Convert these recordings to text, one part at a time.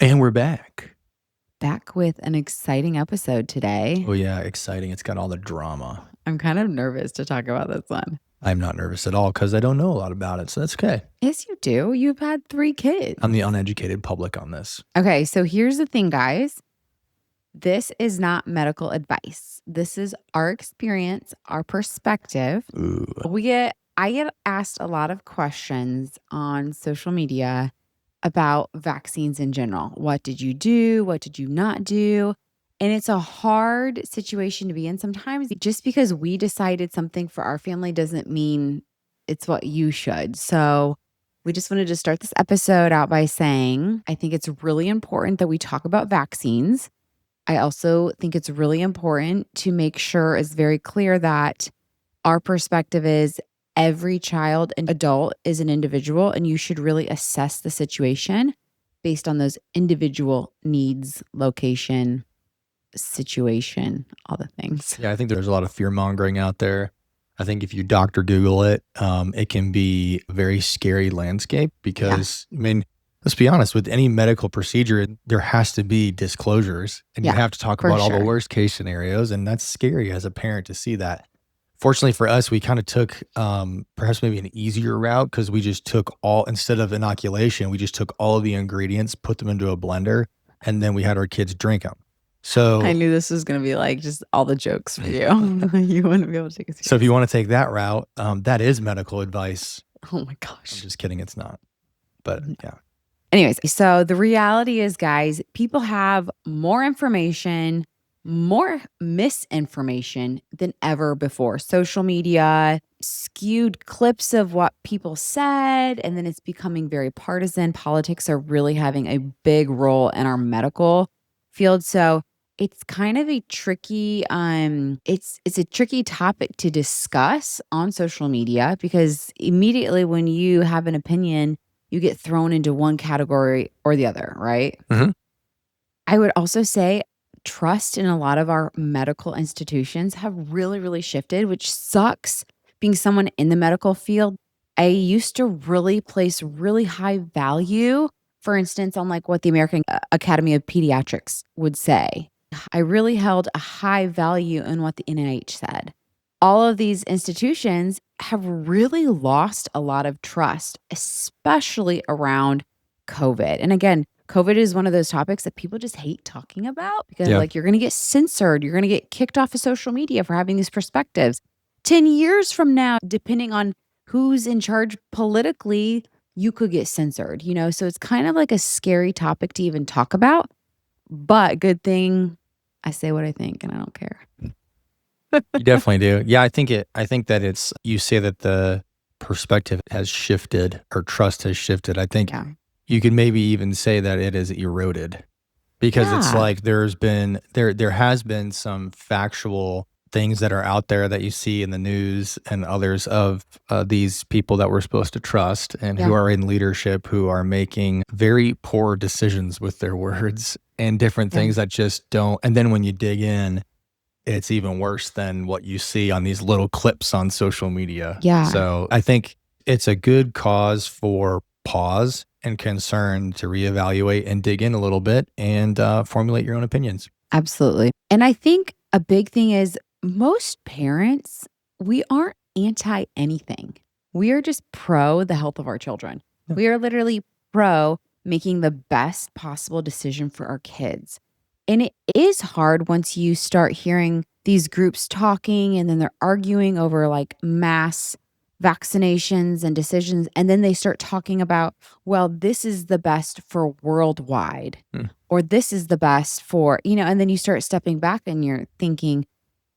And we're back. Back with an exciting episode today. Oh, yeah, exciting. It's got all the drama. I'm kind of nervous to talk about this one. I'm not nervous at all because I don't know a lot about it, so that's okay. Yes, you do. You've had 3 kids. I'm the uneducated public on this. Okay, so here's the thing, guys. This is not medical advice. This is our experience, our perspective. Ooh. I get asked a lot of questions on social media about vaccines in general. What did you do? What did you not do? And it's a hard situation to be in sometimes. Just because we decided something for our family doesn't mean it's what you should. So we just wanted to start this episode out by saying, I think it's really important that we talk about vaccines. I also think it's really important to make sure it's very clear that our perspective is every child and adult is an individual, and you should really assess the situation based on those individual needs, location, situation, all the things. Yeah, I think there's a lot of fear mongering out there. I think if you Dr. Google it, it can be a very scary landscape because, I mean, let's be honest, with any medical procedure, there has to be disclosures and you have to talk about all the worst case scenarios. And that's scary as a parent to see that. Fortunately for us, we kind of took perhaps maybe an easier route because we just took instead of inoculation, we just took all of the ingredients, put them into a blender, and then we had our kids drink them. So I knew this was going to be like just all the jokes for you. You wouldn't be able to take it seriously. So if you want to take that route, that is medical advice. Oh my gosh. I'm just kidding. It's not. But yeah. Anyways, so the reality is, guys, people have more information, more misinformation than ever before. Social media, skewed clips of what people said, and then it's becoming very partisan. Politics are really having a big role in our medical field. So it's kind of a tricky, it's a tricky topic to discuss on social media because immediately when you have an opinion, you get thrown into one category or the other, right? Mm-hmm. I would also say trust in a lot of our medical institutions have really, really shifted, which sucks. Being someone in the medical field, I used to really place really high value, for instance, on like what the American Academy of Pediatrics would say. I really held a high value in what the NIH said. All of these institutions have really lost a lot of trust, especially around COVID. And again, COVID is one of those topics that people just hate talking about because like you're going to get censored. You're going to get kicked off of social media for having these perspectives. 10 years from now, depending on who's in charge politically, you could get censored, you know? So it's kind of like a scary topic to even talk about, but good thing I say what I think and I don't care. You definitely do. Yeah, I think that you say that the perspective has shifted or trust has shifted. I think you could maybe even say that it is eroded because it's like there has been some factual things that are out there that you see in the news and others of these people that we're supposed to trust and who are in leadership, who are making very poor decisions with their words and different things that just don't. And then when you dig in, it's even worse than what you see on these little clips on social media. Yeah. So I think it's a good cause for pause and concern to reevaluate and dig in a little bit and formulate your own opinions. Absolutely. And I think a big thing is most parents, we aren't anti anything. We are just pro the health of our children. Yeah. We are literally pro making the best possible decision for our kids. And it is hard once you start hearing these groups talking and then they're arguing over like mass vaccinations and decisions. And then they start talking about, well, this is the best for worldwide or this is the best for, and then you start stepping back and you're thinking,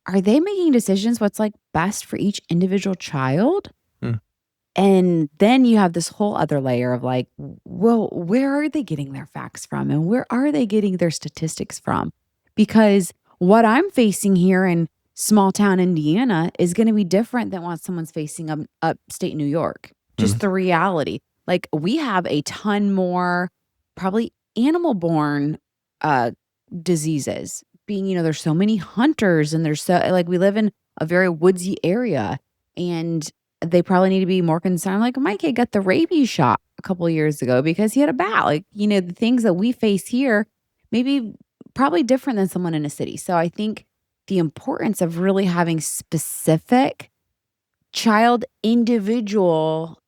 are they making decisions what's like best for each individual child? And then you have this whole other layer of like, well, where are they getting their facts from? And where are they getting their statistics from? Because what I'm facing here in small town Indiana is going to be different than what someone's facing upstate New York. Just the reality. Like we have a ton more probably animal-borne diseases being, there's so many hunters and there's so like we live in a very woodsy area and they probably need to be more concerned. Like my kid got the rabies shot a couple of years ago because he had a bat. Like, the things that we face here, maybe probably different than someone in a city. So I think the importance of really having specific child individual,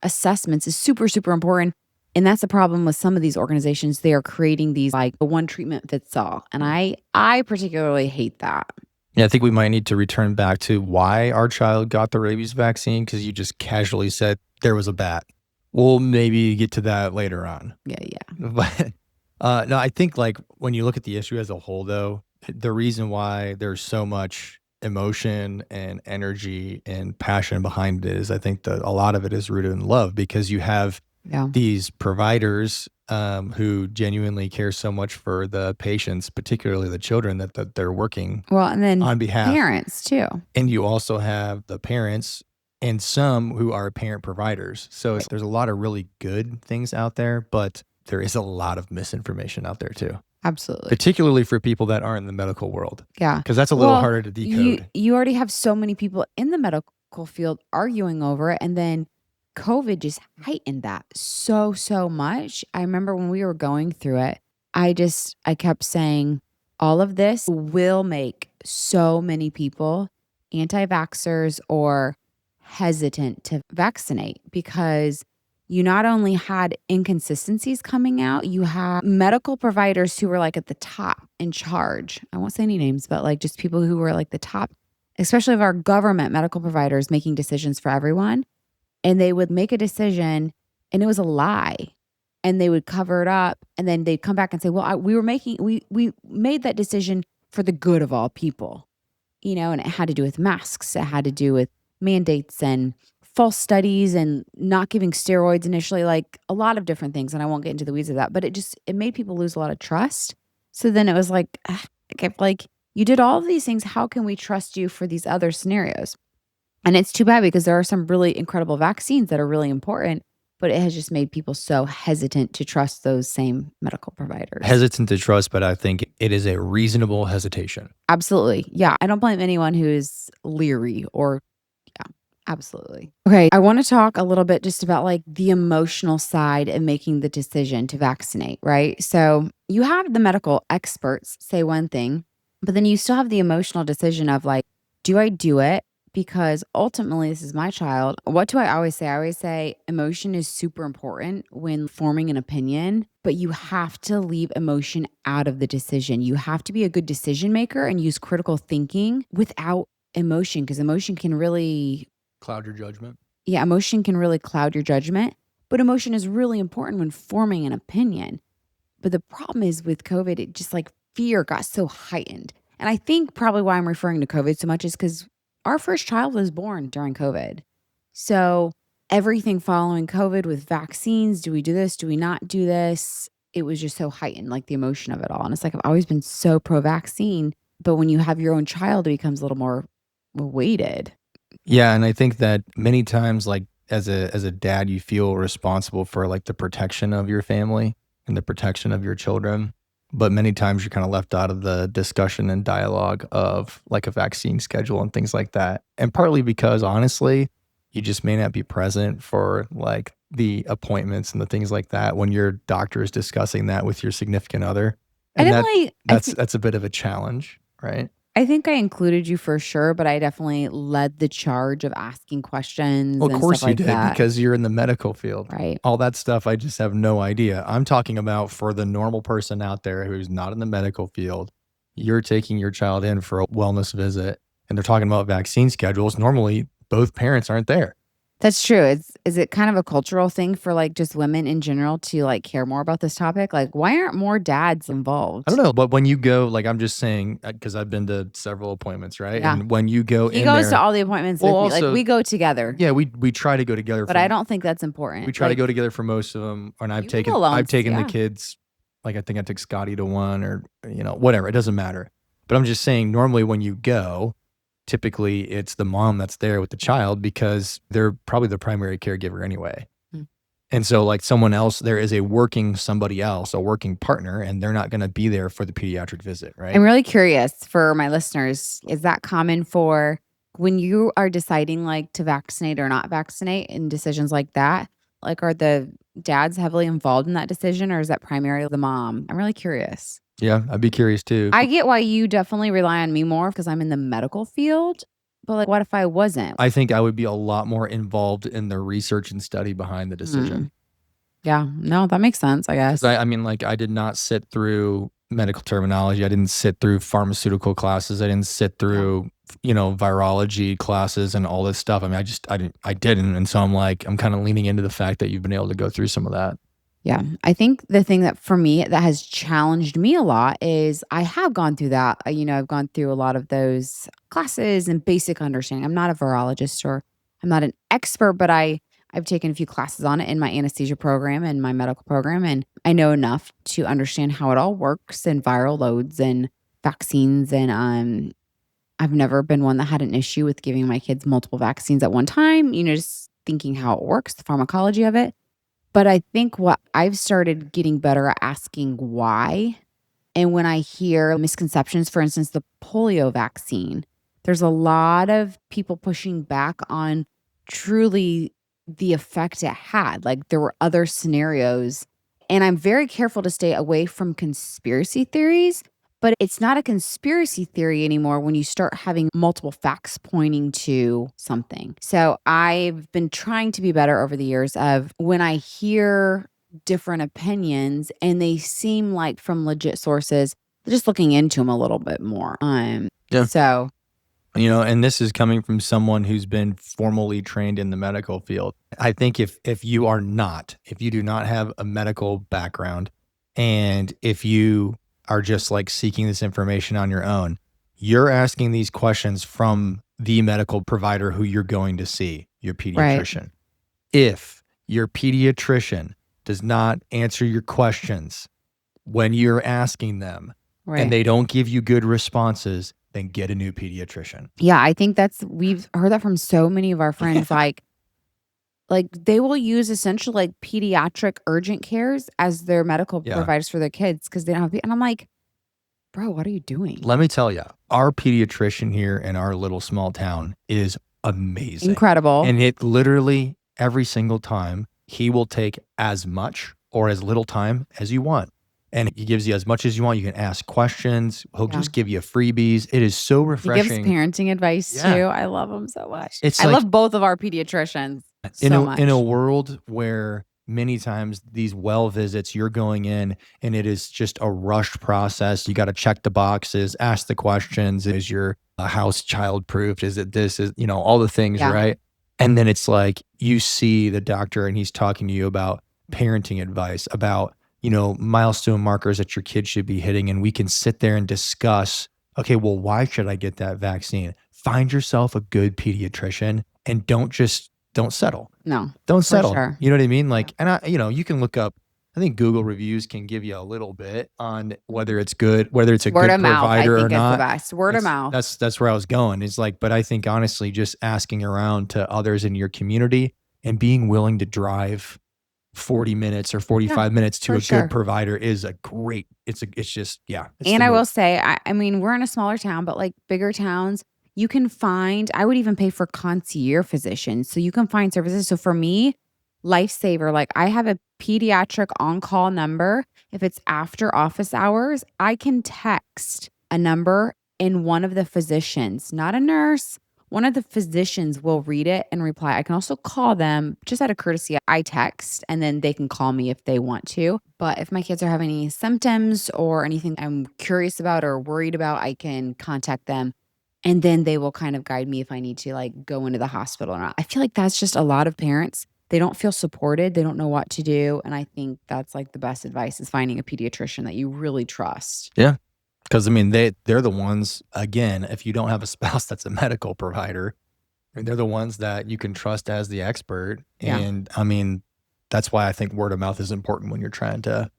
assessments is super, super important. And that's the problem with some of these organizations. They are creating these like a one treatment fits all. And I particularly hate that. Yeah, I think we might need to return back to why our child got the rabies vaccine, because you just casually said there was a bat. We'll maybe get to that later on. Yeah. But no, I think like when you look at the issue as a whole, though, the reason why there's so much emotion and energy and passion behind it is I think that a lot of it is rooted in love, because you have these providers who genuinely care so much for the patients, particularly the children that they're working and then on behalf. Parents too. And you also have the parents and some who are parent providers. So there's a lot of really good things out there, but there is a lot of misinformation out there too. Absolutely. Particularly for people that aren't in the medical world. Yeah. Because that's a little harder to decode. You already have so many people in the medical field arguing over it. And then COVID just heightened that so much. I remember when we were going through it, I kept saying all of this will make so many people anti-vaxxers or hesitant to vaccinate, because you not only had inconsistencies coming out, you have medical providers who were like at the top in charge. I won't say any names, but like just people who were like the top, especially of our government medical providers, making decisions for everyone. And they would make a decision and it was a lie, and they would cover it up, and then they'd come back and say, well, we made that decision for the good of all people, and it had to do with masks. It had to do with mandates and false studies and not giving steroids initially, like a lot of different things. And I won't get into the weeds of that, but it made people lose a lot of trust. So then it was like, you did all of these things. How can we trust you for these other scenarios? And it's too bad, because there are some really incredible vaccines that are really important, but it has just made people so hesitant to trust those same medical providers. Hesitant to trust, but I think it is a reasonable hesitation. Absolutely. Yeah. I don't blame anyone who's leery or absolutely. Okay. I want to talk a little bit just about like the emotional side of making the decision to vaccinate, right? So you have the medical experts say one thing, but then you still have the emotional decision of like, do I do it? Because ultimately, this is my child. What do I always say? I always say emotion is super important when forming an opinion, but you have to leave emotion out of the decision. You have to be a good decision maker and use critical thinking without emotion, because emotion can really cloud your judgment. Yeah, emotion can really cloud your judgment, but emotion is really important when forming an opinion. But the problem is with COVID, it just like fear got so heightened. And I think probably why I'm referring to COVID so much is because our first child was born during COVID. So everything following COVID with vaccines, do we do this? Do we not do this? It was just so heightened, like the emotion of it all. And it's like, I've always been so pro-vaccine, but when you have your own child, it becomes a little more weighted. Yeah, and I think that many times, like as a dad, you feel responsible for like the protection of your family and the protection of your children. But many times you're kind of left out of the discussion and dialogue of like a vaccine schedule and things like that. And partly because honestly, you just may not be present for like the appointments and the things like that when your doctor is discussing that with your significant other. And that's a bit of a challenge, right? I think I included you for sure, but I definitely led the charge of asking questions. Well, of course you did, because you're in the medical field. Right. All that stuff, I just have no idea. I'm talking about for the normal person out there who's not in the medical field. You're taking your child in for a wellness visit, and they're talking about vaccine schedules. Normally, both parents aren't there. That's true. Is it kind of a cultural thing for like just women in general to like care more about this topic? Like, why aren't more dads involved? I don't know, but when you go, like I'm just saying, because I've been to several appointments, right? Yeah. And when you go he goes to all the appointments with me. Like we go together. Yeah, we try to go together. But I don't think that's important. We try to go together for most of them. And I've taken the kids, like I think I took Scotty to one, or whatever. It doesn't matter. But I'm just saying, normally when you go, typically it's the mom that's there with the child because they're probably the primary caregiver anyway. And so like someone else, there is a working partner, and they're not going to be there for the pediatric visit, right? I'm really curious for my listeners. Is that common for when you are deciding like to vaccinate or not vaccinate and decisions like that? Like, are the dads heavily involved in that decision, or is that primarily the mom? I'm really curious. Yeah, I'd be curious too. I get why you definitely rely on me more because I'm in the medical field, but, like, what if I wasn't? I think I would be a lot more involved in the research and study behind the Mm. decision. Yeah. No, that makes sense, I 'Cause guess. I mean, like, I did not sit through medical terminology. I didn't sit through pharmaceutical classes. I didn't sit Yeah. through, virology classes and all this stuff. I mean, I didn't. And so I'm like, I'm kind of leaning into the fact that you've been able to go through some of that. Yeah. I think the thing that for me that has challenged me a lot is I have gone through that. I've gone through a lot of those classes and basic understanding. I'm not a virologist or I'm not an expert, but I've taken a few classes on it in my anesthesia program and my medical program. And I know enough to understand how it all works and viral loads and vaccines. And I've never been one that had an issue with giving my kids multiple vaccines at one time, just thinking how it works, the pharmacology of it. But I think what I've started getting better at asking why, and when I hear misconceptions, for instance, the polio vaccine, there's a lot of people pushing back on truly the effect it had. Like there were other scenarios. And I'm very careful to stay away from conspiracy theories, but it's not a conspiracy theory anymore when you start having multiple facts pointing to something. So I've been trying to be better over the years of when I hear different opinions and they seem like from legit sources, just looking into them a little bit more. Yeah. So And this is coming from someone who's been formally trained in the medical field. I think if you do not have a medical background, and if you are just like seeking this information on your own, you're asking these questions from the medical provider who you're going to see, your right, pediatrician. If your pediatrician does not answer your questions when you're asking them, and right. they don't give you good responses, then get a new pediatrician. Yeah, I think we've heard that from so many of our friends. Like they will use essentially like pediatric urgent cares as their medical Yeah. providers for their kids because they don't have. And I'm like, bro, what are you doing? Let me tell you, our pediatrician here in our little small town is amazing. Incredible. And it literally every single time he will take as much or as little time as you want. And he gives you as much as you want. You can ask questions. He'll Yeah. just give you freebies. It is so He gives refreshing. parenting advice Yeah. too. I love him so much. It's I like- love both of our pediatricians so much. In a world where many times these well visits, you're going in and it is just a rushed process. You got to check the boxes, ask the questions. Is your house child proofed? Is it this? Is, all the things, Yeah. right? And then it's like you see the doctor and he's talking to you about parenting advice, about, milestone markers that your kid should be hitting. And we can sit there and discuss, okay, well, why should I get that vaccine? Find yourself a good pediatrician and don't settle. No, Don't settle. sure. You know what I mean? Like, and you can look up, I think Google reviews can give you a little bit on whether it's good, whether it's a Word good of mouth, I provider or think, is the not. best. Word of mouth. That's where I was going. It's like, but I think honestly, just asking around to others in your community and being willing to drive 40 minutes or 45 minutes to for a sure. good provider is a great, it's just, yeah. it's And the I will move. say, I mean, we're in a smaller town, but like bigger towns, you can find, I would even pay for concierge physicians. So you can find services. So for me, lifesaver, like I have a pediatric on-call number. If it's after office hours, I can text a number and one of the physicians, not a nurse, one of the physicians will read it and reply. I can also call them just out of courtesy. I text and then they can call me if they want to. But if my kids are having any symptoms or anything I'm curious about or worried about, I can contact them. And then they will kind of guide me if I need to like go into the hospital or not. I feel like that's just a lot of parents. They don't feel supported. They don't know what to do. And I think that's like the best advice is finding a pediatrician that you really trust. Yeah. Because I mean, they're the ones, again, if you don't have a spouse that's a medical provider, they're the ones that you can trust as the expert. Yeah. And I mean, that's why I think word of mouth is important when you're trying to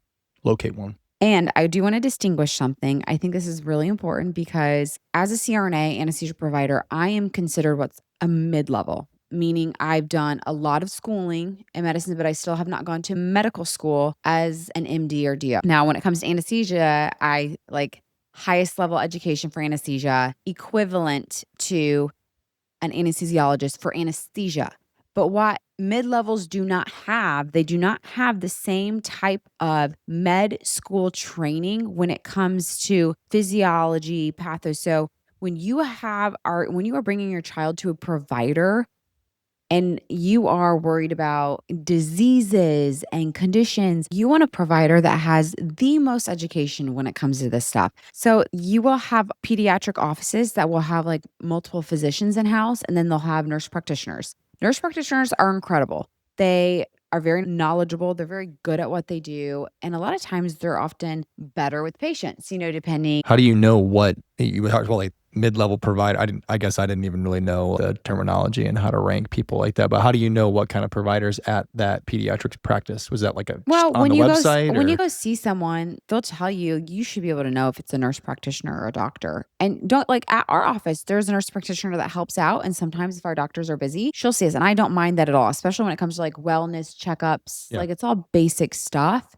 locate one. And I do want to distinguish something. I think this is really important because as a CRNA anesthesia provider, I am considered what's a mid-level, meaning I've done a lot of schooling in medicine, but I still have not gone to medical school as an MD or DO. Now, when it comes to anesthesia, I like highest level education for anesthesia, equivalent to an anesthesiologist for anesthesia. But what mid-levels do not have the same type of med school training when it comes to physiology, patho. So when you are bringing your child to a provider and you are worried about diseases and conditions, you want a provider that has the most education when it comes to this stuff. So you will have pediatric offices that will have like multiple physicians in-house, and then they'll have nurse practitioners. Nurse practitioners are incredible. They are very knowledgeable. They're very good at what they do. And a lot of times they're often better with patients, depending. How do you know what like mid-level provider? I guess I didn't even really know the terminology and how to rank people like that. But how do you know what kind of providers at that pediatrics practice? Was that like on the website? When you go see someone, they'll tell you, you should be able to know if it's a nurse practitioner or a doctor. And don't like at our office, there's a nurse practitioner that helps out. And sometimes if our doctors are busy, she'll see us. And I don't mind that at all, especially when it comes to like wellness checkups. Yeah. Like it's all basic stuff.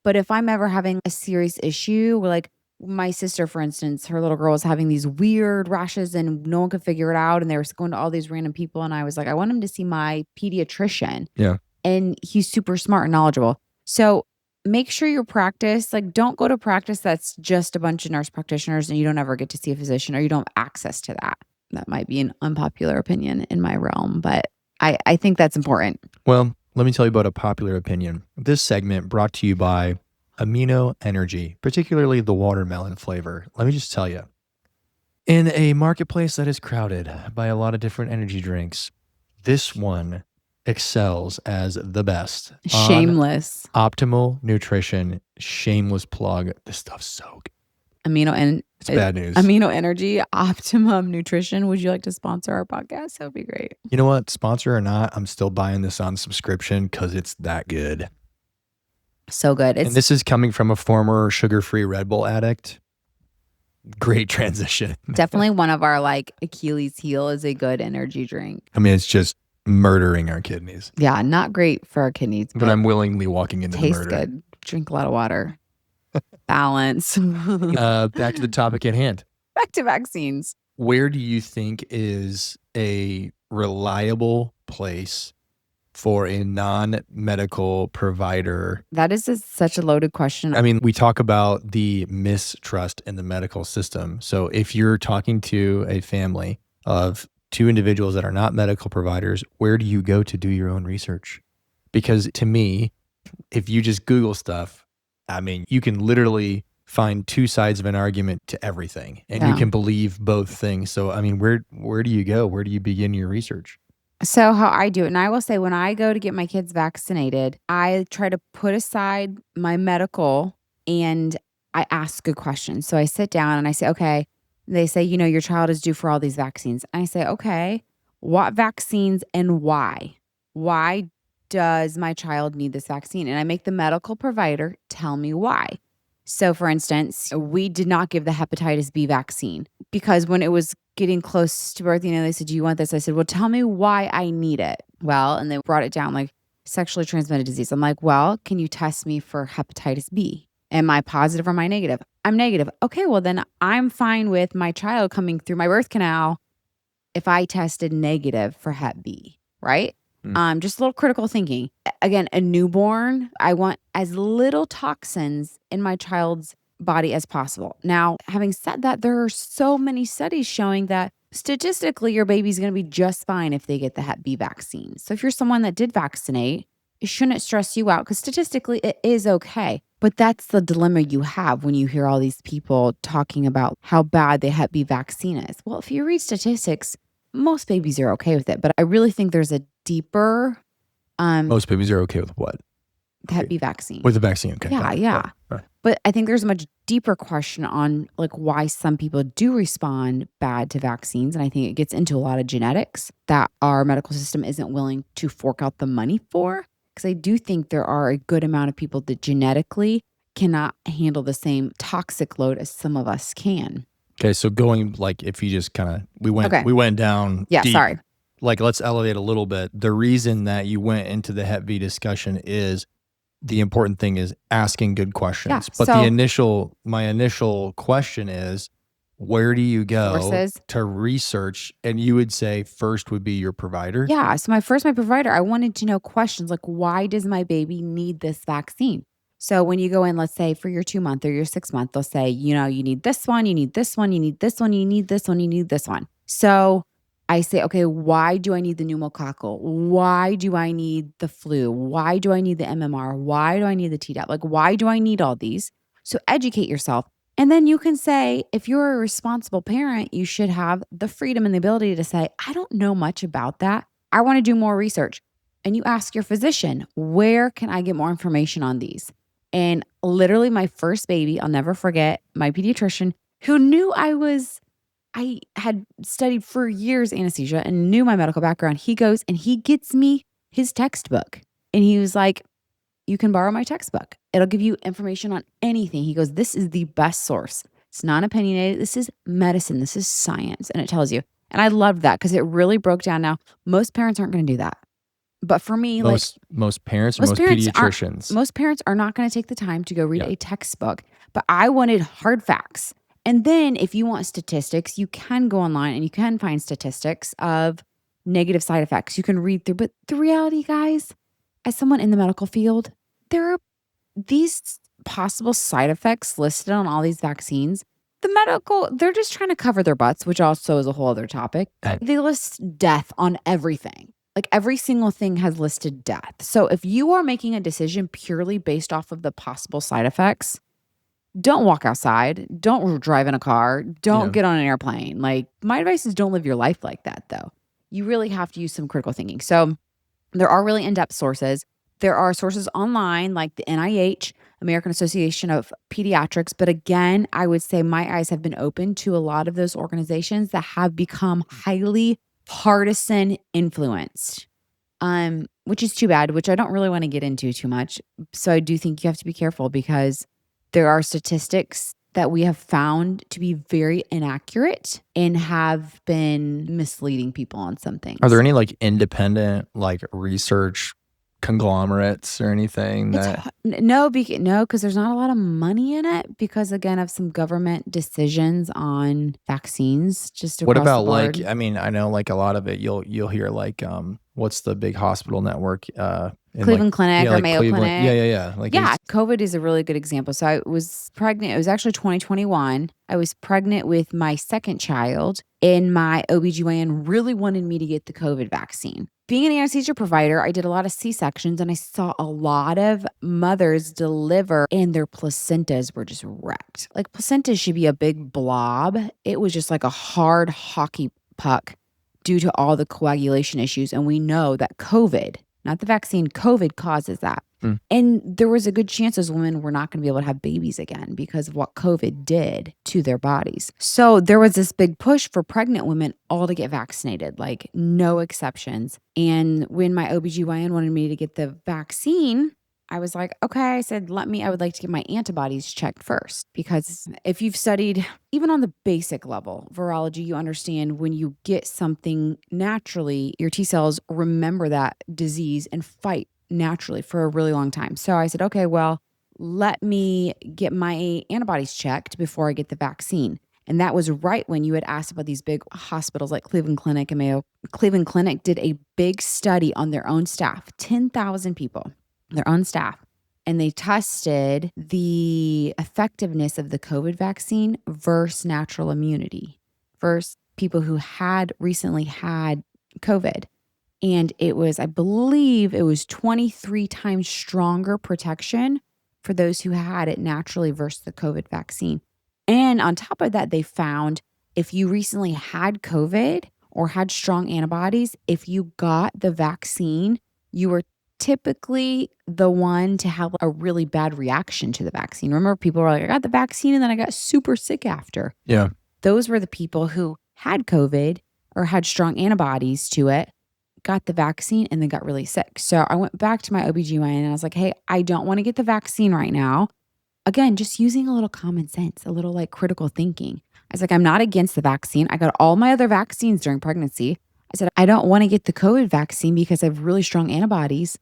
But if I'm ever having a serious issue, like my sister, for instance, her little girl was having these weird rashes and no one could figure it out. And they were going to all these random people. And I was like, I want him to see my pediatrician. Yeah. And he's super smart and knowledgeable. So make sure your practice, like don't go to practice that's just a bunch of nurse practitioners and you don't ever get to see a physician or you don't have access to that. That might be an unpopular opinion in my realm, but I think that's important. Well, let me tell you about a popular opinion. This segment brought to you by Amino Energy, particularly the watermelon flavor. Let me just tell you, in a marketplace that is crowded by a lot of different energy drinks, this one excels as the best. Shameless. Optimal nutrition, shameless plug. This stuff's so good. It's bad news. Amino Energy, Optimum Nutrition. Would you like to sponsor our podcast? That would be great. You know what? Sponsor or not, I'm still buying this on subscription because it's that good. So good. And this is coming from a former sugar-free Red Bull addict. Great transition. Definitely one of our like Achilles heel is a good energy drink. I mean, it's just murdering our kidneys. Yeah, not great for our kidneys. But I'm willingly walking into the murder. Tastes good. Drink a lot of water. Balance. Back to the topic at hand. Back to vaccines. Where do you think is a reliable place for a non-medical provider? That is such a loaded question. I mean, we talk about the mistrust in the medical system. So if you're talking to a family of two individuals that are not medical providers, where do you go to do your own research? Because to me, if you just Google stuff, I mean, you can literally find two sides of an argument to everything, and you can believe both things. So, I mean, where do you go? Where do you begin your research? So how I do it, and I will say when I go to get my kids vaccinated, I try to put aside my medical and I ask good questions. So I sit down and I say, okay, they say, your child is due for all these vaccines. And I say, okay, what vaccines and why? Why does my child need this vaccine? And I make the medical provider tell me why. So for instance, we did not give the hepatitis B vaccine because when it was getting close to birth, they said, do you want this? I said, well, tell me why I need it. Well, and they brought it down like sexually transmitted disease. I'm like, well, can you test me for hepatitis B? Am I positive or am I negative? I'm negative. Okay, well then I'm fine with my child coming through my birth canal if I tested negative for Hep B, right? Just a little critical thinking. Again, a newborn, I want as little toxins in my child's body as possible. Now, having said that, there are so many studies showing that statistically your baby's going to be just fine if they get the Hep B vaccine. So if you're someone that did vaccinate, it shouldn't stress you out because statistically it is okay. But that's the dilemma you have when you hear all these people talking about how bad the Hep B vaccine is. Well, if you read statistics, most babies are okay with it. But I really think there's a deeper... most babies are okay with what? The Hep B vaccine. With the vaccine, okay. Yeah. Right. But I think there's a much deeper question on like why some people do respond bad to vaccines. And I think it gets into a lot of genetics that our medical system isn't willing to fork out the money for. Because I do think there are a good amount of people that genetically cannot handle the same toxic load as some of us can. Okay, so going like if you just kind of we went down deep. Sorry. Like let's elevate a little bit. The reason that you went into the Hep B discussion is the important thing is asking good questions. Yeah, but so, my initial question is, where do you go Sources. to research? And you would say first would be your provider? Yeah. So my provider, I wanted to know questions like, why does my baby need this vaccine? So when you go in, let's say for your 2 month or your 6 month, they'll say, you need this one, you need this one, you need this one, you need this one, you need this one. So I say, okay, why do I need the pneumococcal? Why do I need the flu? Why do I need the MMR? Why do I need the Tdap? Like, why do I need all these? So educate yourself. And then you can say, if you're a responsible parent, you should have the freedom and the ability to say, I don't know much about that. I want to do more research. And you ask your physician, where can I get more information on these? And literally, my first baby, I'll never forget, my pediatrician, who knew I had studied for years anesthesia and knew my medical background. He goes and he gets me his textbook. And he was like, you can borrow my textbook. It'll give you information on anything. He goes, this is the best source. It's not opinionated. This is medicine. This is science. And it tells you. And I loved that because it really broke down. Now, most parents aren't going to do that. But for me, most parents or most pediatricians, most parents are not going to take the time to go read a textbook. But I wanted hard facts. And then if you want statistics, you can go online and you can find statistics of negative side effects. You can read through. But the reality, guys, as someone in the medical field, there are these possible side effects listed on all these vaccines. They're just trying to cover their butts, which also is a whole other topic. They list death on everything. Like every single thing has listed death. So if you are making a decision purely based off of the possible side effects, don't walk outside. Don't drive in a car. Don't get on an airplane. Like my advice is don't live your life like that though. You really have to use some critical thinking. So there are really in-depth sources. There are sources online like the NIH, American Association of Pediatrics. But again, I would say my eyes have been open to a lot of those organizations that have become highly partisan influenced, which is too bad, which I don't really want to get into too much. So I do think you have to be careful because there are statistics that we have found to be very inaccurate and have been misleading people on some things. Are there any like independent like research conglomerates or anything that no, because there's not a lot of money in it because again of some government decisions on vaccines just across what about the board. like I mean I know like a lot of it you'll hear like what's the big hospital network Cleveland Clinic or Mayo Cleveland. Clinic. Like COVID is a really good example. So I was pregnant. It was actually 2021. I was pregnant with my second child and my OBGYN really wanted me to get the COVID vaccine. Being an anesthesia provider, I did a lot of C-sections and I saw a lot of mothers deliver and their placentas were just wrecked. Like placentas should be a big blob. It was just like a hard hockey puck due to all the coagulation issues. And we know that COVID, not the vaccine, COVID causes that. And there was a good chance those women were not going to be able to have babies again because of what COVID did to their bodies. So there was this big push for pregnant women all to get vaccinated, like no exceptions. And when my OBGYN wanted me to get the vaccine, I was like, okay, I said, I would like to get my antibodies checked first. Because if you've studied, even on the basic level, virology, you understand when you get something naturally, your T cells remember that disease and fight naturally for a really long time. So I said, okay, well, let me get my antibodies checked before I get the vaccine. And that was right when you had asked about these big hospitals like Cleveland Clinic and Mayo. Cleveland Clinic did a big study on their own staff, 10,000 people, their own staff. And they tested the effectiveness of the COVID vaccine versus natural immunity, versus people who had recently had COVID. And it was, I believe it was 23 times stronger protection for those who had it naturally versus the COVID vaccine. And on top of that, they found if you recently had COVID or had strong antibodies, if you got the vaccine, you were typically the one to have a really bad reaction to the vaccine. Remember, people were like, I got the vaccine and then I got super sick after. Yeah. Those were the people who had COVID or had strong antibodies to it, got the vaccine and then got really sick. So I went back to my OBGYN and I was like, hey, I don't want to get the vaccine right now. Again, just using a little common sense, a little like critical thinking. I was like, I'm not against the vaccine. I got all my other vaccines during pregnancy. I said, I don't want to get the COVID vaccine because I have really strong antibodies.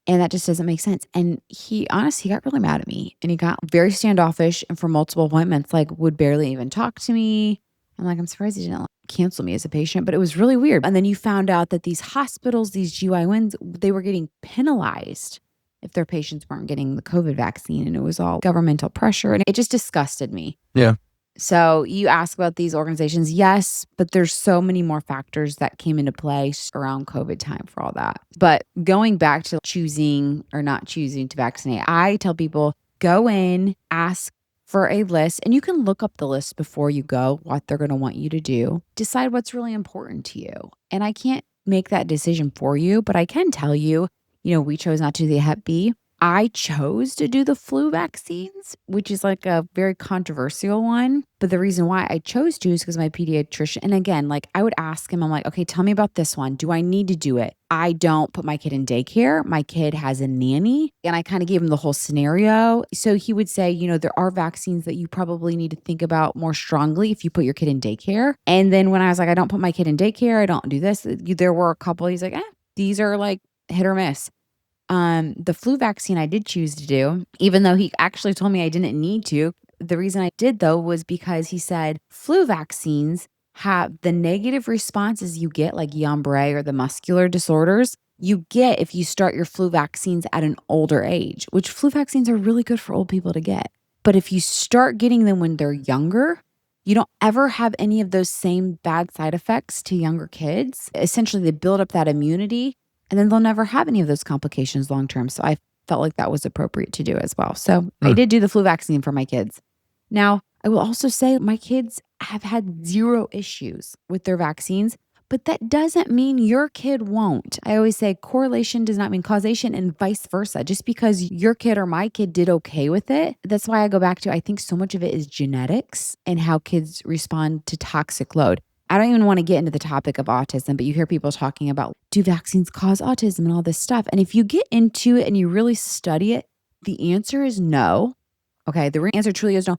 And that just doesn't make sense. And he got really mad at me and he got very standoffish and for multiple appointments, like would barely even talk to me. I'm like, I'm surprised he didn't like, cancel me as a patient, but it was really weird. And then you found out that these hospitals, these GYNs, they were getting penalized if their patients weren't getting the COVID vaccine. And it was all governmental pressure. And it just disgusted me. Yeah. So you ask about these organizations, yes, but there's so many more factors that came into play around COVID time for all that. But going back to choosing or not choosing to vaccinate, I tell people go in, ask for a list, and you can look up the list before you go, what they're going to want you to do. Decide what's really important to you. And I can't make that decision for you, but I can tell you, we chose not to do the Hep B. I chose to do the flu vaccines, which is like a very controversial one. But the reason why I chose to is because my pediatrician, and again, like I would ask him, I'm like, okay, tell me about this one. Do I need to do it? I don't put my kid in daycare. My kid has a nanny. And I kind of gave him the whole scenario. So he would say, there are vaccines that you probably need to think about more strongly if you put your kid in daycare. And then when I was like, I don't put my kid in daycare, I don't do this. There were a couple, he's like, these are like hit or miss. The flu vaccine I did choose to do, even though he actually told me I didn't need to. The reason I did though was because he said flu vaccines have the negative responses you get, like Guillain-Barré or the muscular disorders, you get if you start your flu vaccines at an older age, which flu vaccines are really good for old people to get. But if you start getting them when they're younger, you don't ever have any of those same bad side effects to younger kids. Essentially, they build up that immunity and then they'll never have any of those complications long term. So I felt like that was appropriate to do as well. So I did do the flu vaccine for my kids. Now, I will also say my kids have had zero issues with their vaccines, but that doesn't mean your kid won't. I always say correlation does not mean causation and vice versa. Just because your kid or my kid did okay with it, that's why I go back to, I think so much of it is genetics and how kids respond to toxic load. I don't even want to get into the topic of autism, but you hear people talking about, do vaccines cause autism and all this stuff? And if you get into it and you really study it, the answer is no. Okay, the answer truly is no.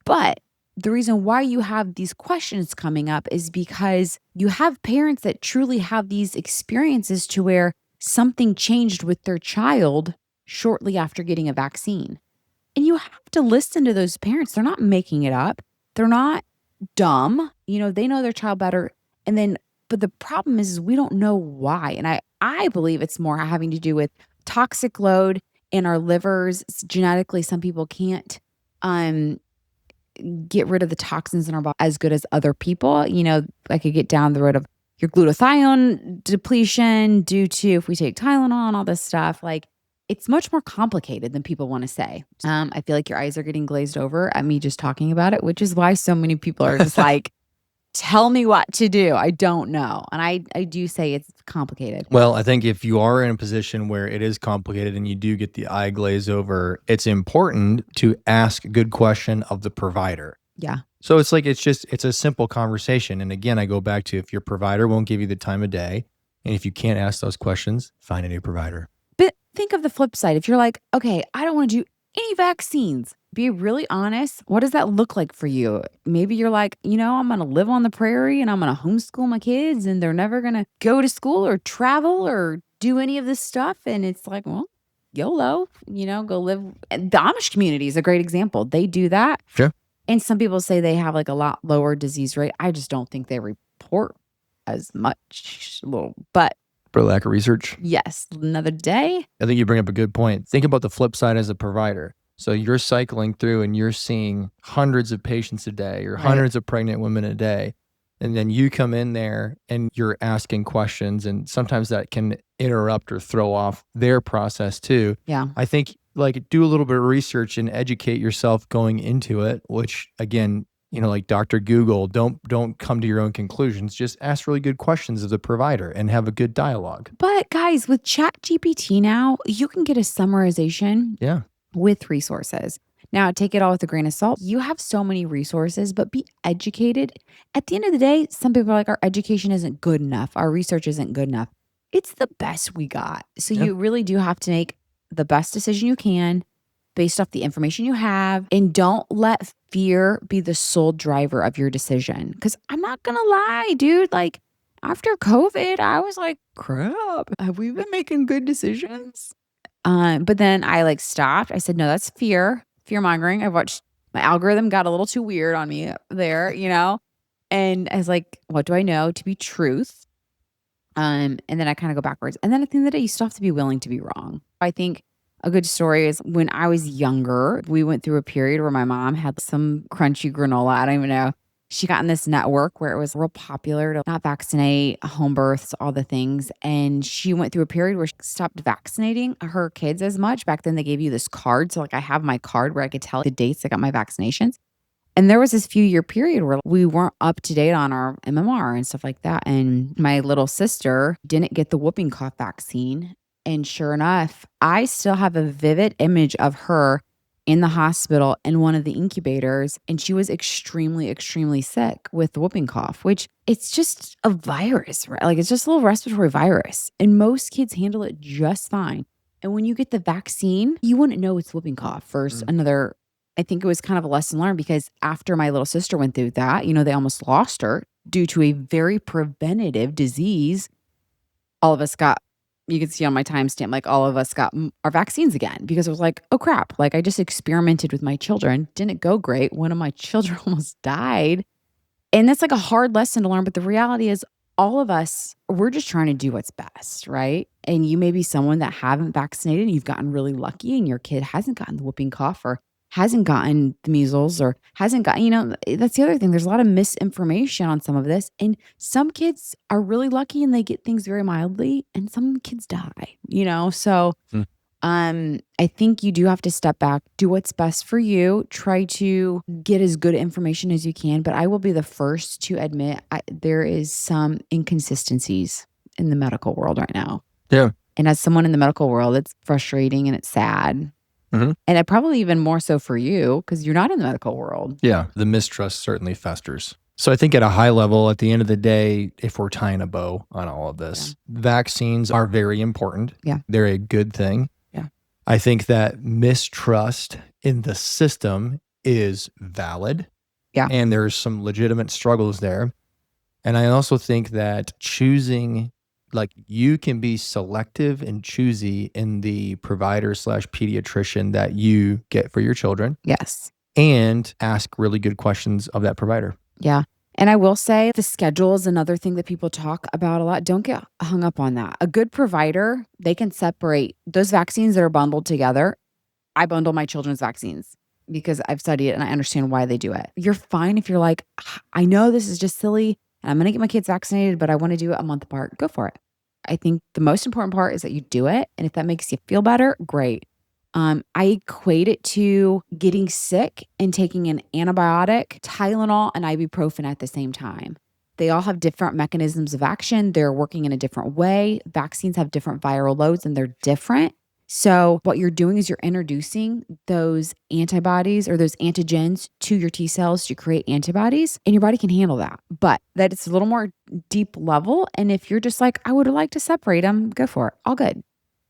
But the reason why you have these questions coming up is because you have parents that truly have these experiences to where something changed with their child shortly after getting a vaccine. And you have to listen to those parents. They're not making it up. They're not dumb. They know their child better. And then, but the problem is we don't know why. And I believe it's more having to do with toxic load in our livers. Genetically, some people can't get rid of the toxins in our body as good as other people. I could get down the road of your glutathione depletion due to if we take Tylenol and all this stuff. Like, it's much more complicated than people want to say. I feel like your eyes are getting glazed over at me just talking about it, which is why so many people are just like, tell me what to do. I don't know. And I do say it's complicated. Well, I think if you are in a position where it is complicated and you do get the eye glaze over, it's important to ask a good question of the provider. Yeah. So it's a simple conversation. And again, I go back to, if your provider won't give you the time of day, and if you can't ask those questions, find a new provider. But think of the flip side. If you're like, okay, I don't want to do any vaccines, be really honest. What does that look like for you? Maybe you're like, I'm going to live on the prairie and I'm going to homeschool my kids and they're never going to go to school or travel or do any of this stuff. And it's like, well, YOLO, go live. The Amish community is a great example. They do that. Sure. And some people say they have like a lot lower disease rate. I just don't think they report as much. But for lack of research. Yes. Another day. I think you bring up a good point. Think about the flip side as a provider. So you're cycling through and you're seeing hundreds of patients a day or hundreds of pregnant women a day. And then you come in there and you're asking questions, and sometimes that can interrupt or throw off their process too. Yeah. I think do a little bit of research and educate yourself going into it, which again, like Dr. Google, don't come to your own conclusions. Just ask really good questions of the provider and have a good dialogue. But guys, with ChatGPT now, you can get a summarization with resources. Now, take it all with a grain of salt. You have so many resources, but be educated. At the end of the day, some people are like, our education isn't good enough. Our research isn't good enough. It's the best we got. So you really do have to make the best decision you can based off the information you have, and don't let fear be the sole driver of your decision. Because I'm not going to lie, dude, like after COVID, I was like, crap, have we been making good decisions? But then I like stopped. I said, no, that's fear mongering. I watched my algorithm got a little too weird on me there, and I was like, what do I know to be truth? And then I kind of go backwards. And then at the end of the day, you still have to be willing to be wrong. I think a good story is when I was younger, we went through a period where my mom had some crunchy granola. I don't even know. She got in this network where it was real popular to not vaccinate, home births, all the things. And she went through a period where she stopped vaccinating her kids as much. Back then, they gave you this card. So, like, I have my card where I could tell the dates I got my vaccinations. And there was this few year period where we weren't up to date on our MMR and stuff like that. And my little sister didn't get the whooping cough vaccine. And sure enough, I still have a vivid image of her in the hospital in one of the incubators. And she was extremely, extremely sick with the whooping cough, which it's just a virus, right? Like it's just a little respiratory virus. And most kids handle it just fine. And when you get the vaccine, you wouldn't know it's whooping cough for another. I think it was kind of a lesson learned because after my little sister went through that, they almost lost her due to a very preventative disease. All of us got, you can see on my timestamp, like all of us got our vaccines again because it was like, oh crap. Like I just experimented with my children. Didn't go great. One of my children almost died. And that's like a hard lesson to learn. But the reality is all of us, we're just trying to do what's best, right? And you may be someone that haven't vaccinated and you've gotten really lucky and your kid hasn't gotten the whooping cough or hasn't gotten the measles or hasn't gotten, that's the other thing. There's a lot of misinformation on some of this. And some kids are really lucky and they get things very mildly and some kids die, So I think you do have to step back, do what's best for you, try to get as good information as you can. But I will be the first to admit there is some inconsistencies in the medical world right now. Yeah. And as someone in the medical world, it's frustrating and it's sad. Mm-hmm. And it probably even more so for you because you're not in the medical world. Yeah. The mistrust certainly festers. So I think at a high level, at the end of the day, if we're tying a bow on all of this, vaccines are very important. Yeah. They're a good thing. Yeah. I think that mistrust in the system is valid. Yeah. And there's some legitimate struggles there. And I also think that choosing, like you can be selective and choosy in the provider / pediatrician that you get for your children. Yes. And ask really good questions of that provider. Yeah. And I will say the schedule is another thing that people talk about a lot. Don't get hung up on that. A good provider, they can separate those vaccines that are bundled together. I bundle my children's vaccines because I've studied it and I understand why they do it. You're fine if you're like, I know this is just silly and I'm going to get my kids vaccinated, but I want to do it a month apart. Go for it. I think the most important part is that you do it. And if that makes you feel better, great. I equate it to getting sick and taking an antibiotic, Tylenol, and ibuprofen at the same time. They all have different mechanisms of action. They're working in a different way. Vaccines have different viral loads and they're different. So what you're doing is you're introducing those antibodies or those antigens to your T cells to create antibodies, and your body can handle that. But that it's a little more deep level. And if you're just like, I would like to separate them, go for it. All good.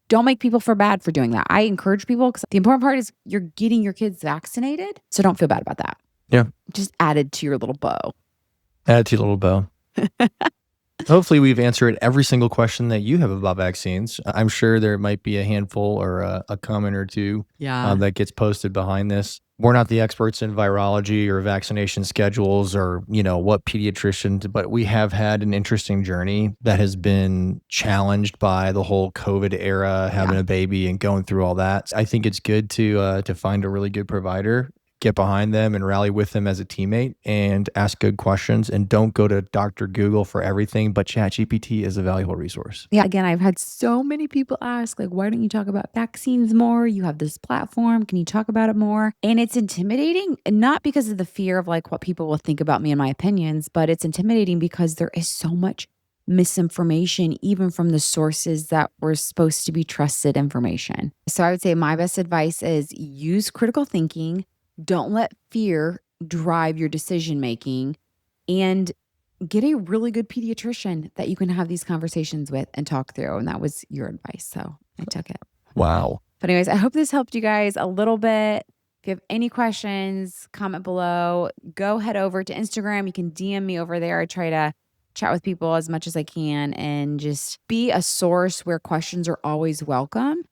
Don't make people feel bad for doing that. I encourage people because the important part is you're getting your kids vaccinated. So don't feel bad about that. Yeah. Just added to your little bow. Add to your little bow. Hopefully we've answered every single question that you have about vaccines. I'm sure there might be a handful or a comment or two that gets posted behind this. We're not the experts in virology or vaccination schedules or, what pediatricians, but we have had an interesting journey that has been challenged by the whole COVID era, having a baby and going through all that. I think it's good to find a really good provider, get behind them and rally with them as a teammate and ask good questions, and don't go to Dr. Google for everything, but ChatGPT is a valuable resource. Yeah. Again, I've had so many people ask, like, why don't you talk about vaccines more? You have this platform. Can you talk about it more? And it's intimidating, and not because of the fear of like what people will think about me and my opinions, but it's intimidating because there is so much misinformation, even from the sources that were supposed to be trusted information. So I would say my best advice is use critical thinking. Don't let fear drive your decision making, and get a really good pediatrician that you can have these conversations with and talk through. And that was your advice. So I took it. Wow. But anyways, I hope this helped you guys a little bit. If you have any questions, comment below. Go head over to Instagram. You can DM me over there. I try to chat with people as much as I can and just be a source where questions are always welcome.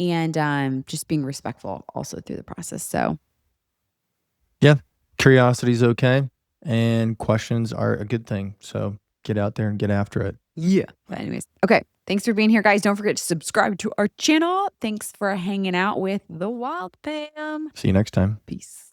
and just being respectful also through the process. So yeah, curiosity is okay, and questions are a good thing. So get out there and get after it. yeah. But anyways, okay. Thanks for being here, guys. Don't forget to subscribe to our channel. Thanks for hanging out with the Wild Pam. See you next time. Peace.